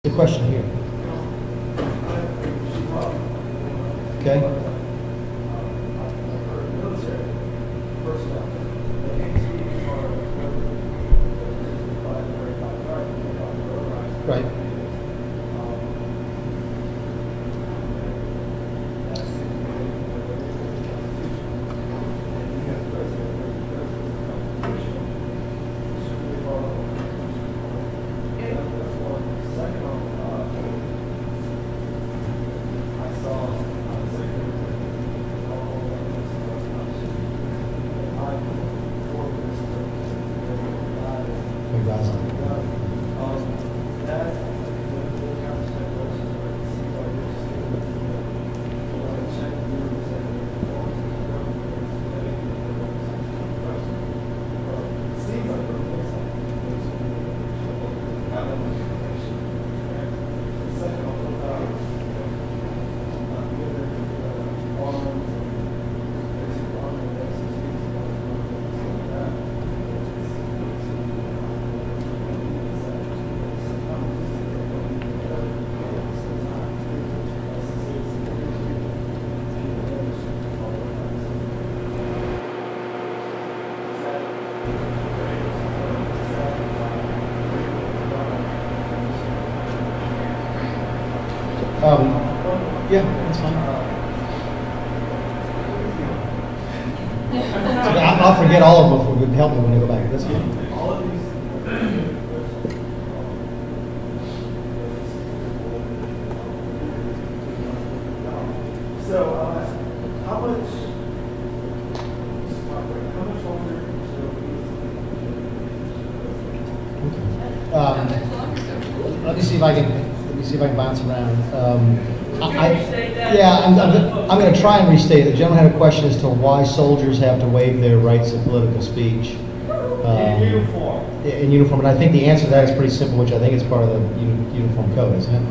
The question here. Okay. Right. Yeah, that's fine. So I'll forget all of them if it would help me when I go back. That's good. So, how much longer? Let me see if I can bounce around. I'm going to try and restate it. The gentleman had a question as to why soldiers have to waive their rights of political speech. In uniform. In uniform, and I think the answer to that is pretty simple, which I think is part of the uniform code, isn't it?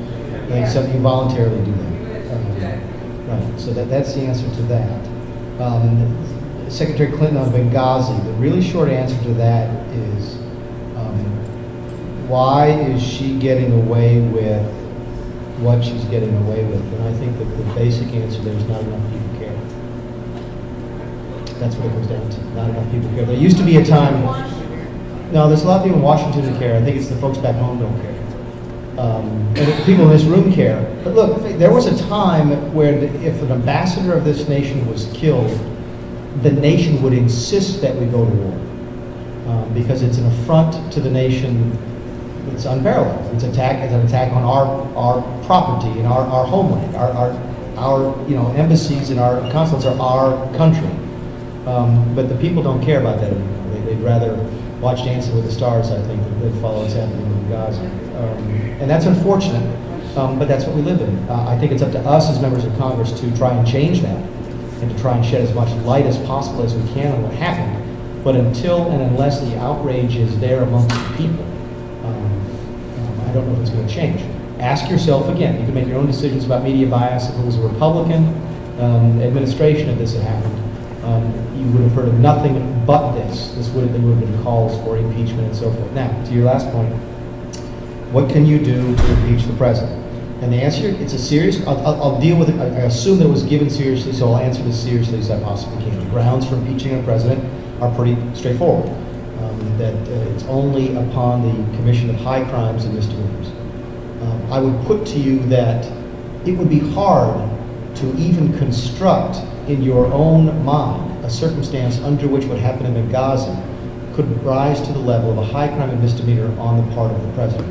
I think some you voluntarily do that. Right. So that's the answer to that. Secretary Clinton on Benghazi. The really short answer to that is, why is she getting away with what she's getting away with? And I think that the basic answer there is not enough people care. That's what it comes down to. Not enough people care. There used to be a time. No, there's a lot of people in Washington who care. I think it's the folks back home don't care. And the people in this room care. But look, there was a time where if an ambassador of this nation was killed, the nation would insist that we go to war because it's an affront to the nation. It's unparalleled. It's an attack on our property and our homeland. Our embassies and our consulates are our country. But the people don't care about that anymore. They'd rather watch Dancing with the Stars, I think, than follow what's happening in Gaza. And that's unfortunate, but that's what we live in. I think it's up to us as members of Congress to try and change that and to try and shed as much light as possible as we can on what happened. But until and unless the outrage is there amongst the people, I don't know if it's going to change. Ask yourself again. You can make your own decisions about media bias. If it was a Republican administration and this had happened, you would have heard of nothing but this. There would have been calls for impeachment and so forth. Now, to your last point, what can you do to impeach the president? And the answer, it's a serious, I'll deal with it. I assume that it was given seriously, so I'll answer this seriously as I possibly can. The grounds for impeaching a president are pretty straightforward. That it's only upon the commission of high crimes and misdemeanors. I would put to you that it would be hard to even construct in your own mind a circumstance under which what happened in Benghazi could rise to the level of a high crime and misdemeanor on the part of the president.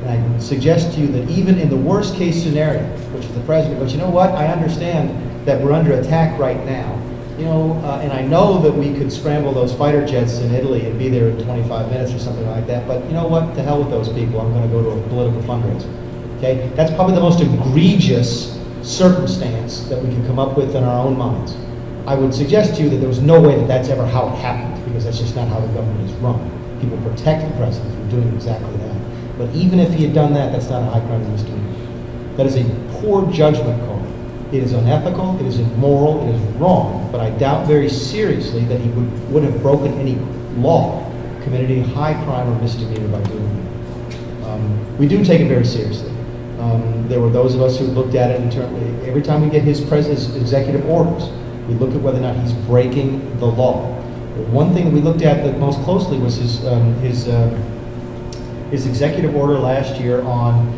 And I would suggest to you that even in the worst case scenario, which is the president, but you know what, I understand that we're under attack right now. And I know that we could scramble those fighter jets in Italy and be there in 25 minutes or something like that, but you know what, to hell with those people, I'm going to go to a political fundraiser. Okay, that's probably the most egregious circumstance that we can come up with in our own minds. I would suggest to you that there was no way that that's ever how it happened, because that's just not how the government is run. People protect the president from doing exactly that. But even if he had done that, that's not a high crime and misdemeanor. That is a poor judgment call. It is unethical, it is immoral, it is wrong, but I doubt very seriously that he would have broken any law, committed a high crime or misdemeanor by doing that. We do take it very seriously. There were those of us who looked at it internally. Every time we get his executive orders, we look at whether or not he's breaking the law. The one thing that we looked at the most closely was his executive order last year on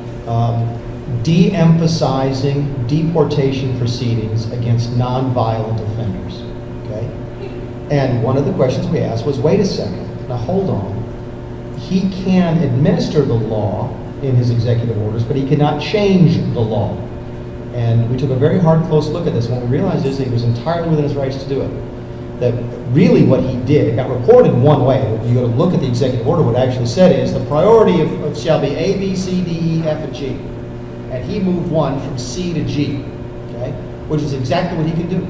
de-emphasizing deportation proceedings against non-violent offenders. Okay? And one of the questions we asked was, wait a second, now hold on. He can administer the law in his executive orders, but he cannot change the law. And we took a very hard, close look at this. What we realized is that he was entirely within his rights to do it. That really what he did, it got reported one way. When you go to look at the executive order, what it actually said is the priority of shall be A, B, C, D, E, F, and G. And he moved one from C to G, okay? Which is exactly what he can do,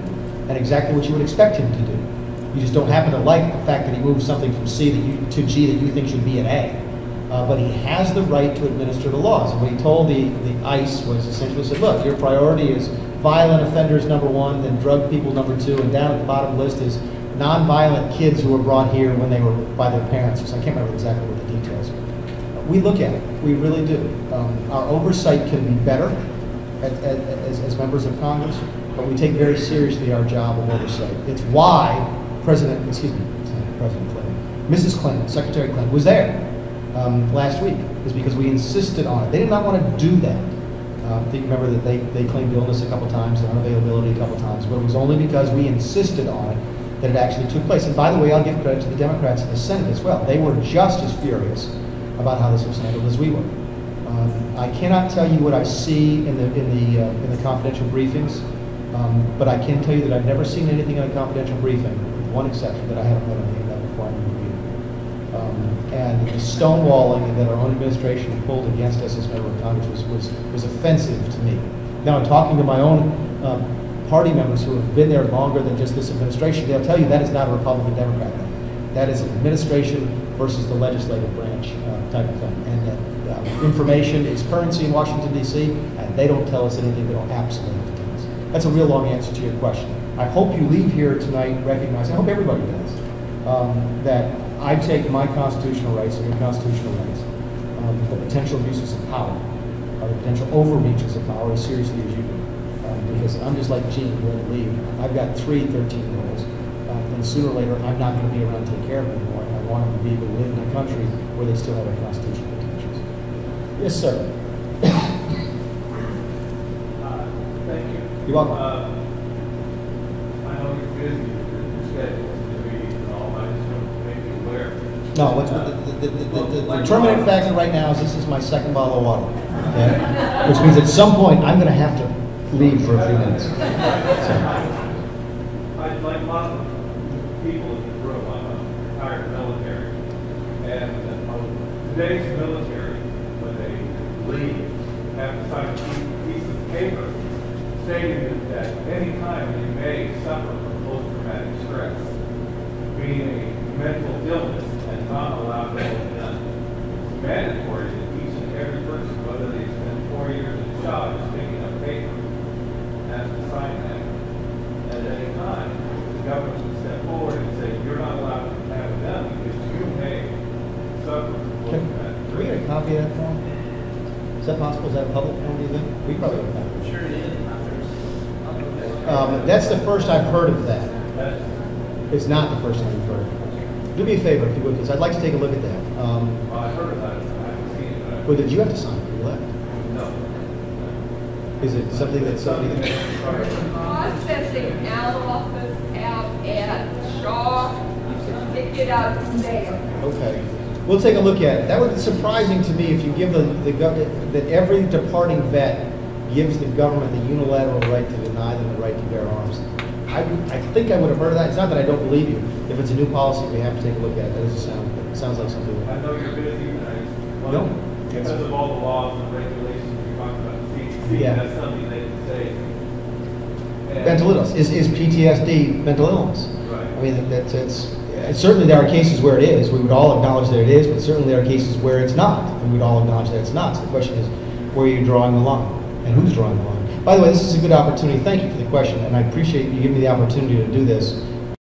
and exactly what you would expect him to do. You just don't happen to like the fact that he moved something from C to G that you think should be an A. But he has the right to administer the laws. And what he told the ICE was essentially said, look, your priority is violent offenders #1, then drug people #2, and down at the bottom list is non-violent kids who were brought here when they were by their parents. So I can't remember exactly what the details are. We look at it, we really do. Our oversight can be better as members of Congress, but we take very seriously our job of oversight. It's why Mrs. Clinton, Secretary Clinton, was there last week, is because we insisted on it. They did not want to do that. Remember that they claimed illness a couple times and unavailability a couple times, but it was only because we insisted on it that it actually took place. And by the way, I'll give credit to the Democrats in the Senate as well. They were just as furious about how this was handled as we were. I cannot tell you what I see in the confidential briefings, but I can tell you that I've never seen anything in a confidential briefing, with one exception, that I haven't read anything that before I reviewed. And the stonewalling that our own administration pulled against us as member of Congress was offensive to me. Now, in talking to my own party members who have been there longer than just this administration, they'll tell you that is not a Republican-Democrat thing. That is an administration versus the legislative branch type of thing. And that information is currency in Washington, D.C., and they don't tell us anything they don't absolutely have to tell us. That's a real long answer to your question. I hope you leave here tonight recognizing, I hope everybody does, that I take my constitutional rights and your constitutional rights, the potential abuses of power, the potential overreaches of power as seriously as you do. Because I'm just like Gene, who won't leave. I've got 3 13-year-olds, and sooner or later, I'm not going to be around to take care of them anymore. And I want them to be able to live in a country where they still have their constitutional protections. Yes, sir. Thank you. You're welcome. I know you're busy with your schedule, the meetings and all. I just want to make you aware. No, the determinant factor right now is this is my second bottle of water, okay? Which means at some point I'm going to have to leave for a few minutes. So. I'd like a lot of people in the room. I'm a retired military, and today's military, when they leave, have to sign a piece of paper stating that any time they may suffer from post-traumatic stress, being a mental illness, and not allowed to hold gun. It's mandatory that each and every person, whether they spend 4 years in college, is picking up paper, has to sign that. At any time, the government would step forward and say, you're not allowed to have a gun because you may suffer from post-traumatic stress. Can we get a copy of that form? Is that possible? Is that a public form, do you think? We probably have that. Sure it is. That's the first I've heard of that. It's not the first time you've heard of it. Do me a favor, if you would, because I'd like to take a look at that. Well, I heard about it. I haven't seen it. Well, did you have to sign it? You left. No. Is it something that Processing out office out at Shaw, you can pick it up there. Okay. We'll take a look at it. That would be surprising to me if you give that every departing vet gives the government the unilateral right to deny them the right to bear arms. I think I would have heard of that. It's not that I don't believe you. If it's a new policy, we have to take a look at it. That doesn't sounds like something. I know you're busy, and I No. because of all the laws and regulations we talked about, Yeah. that's something they can say. And- Mental illness. Is PTSD mental illness? Right. I mean, certainly there are cases where it is. We would all acknowledge that it is, but certainly there are cases where it's not, and we'd all acknowledge that it's not. So the question is, where are you drawing the line, and who's drawing the line? By the way, this is a good opportunity. Thank you for the question, and I appreciate you giving me the opportunity to do this.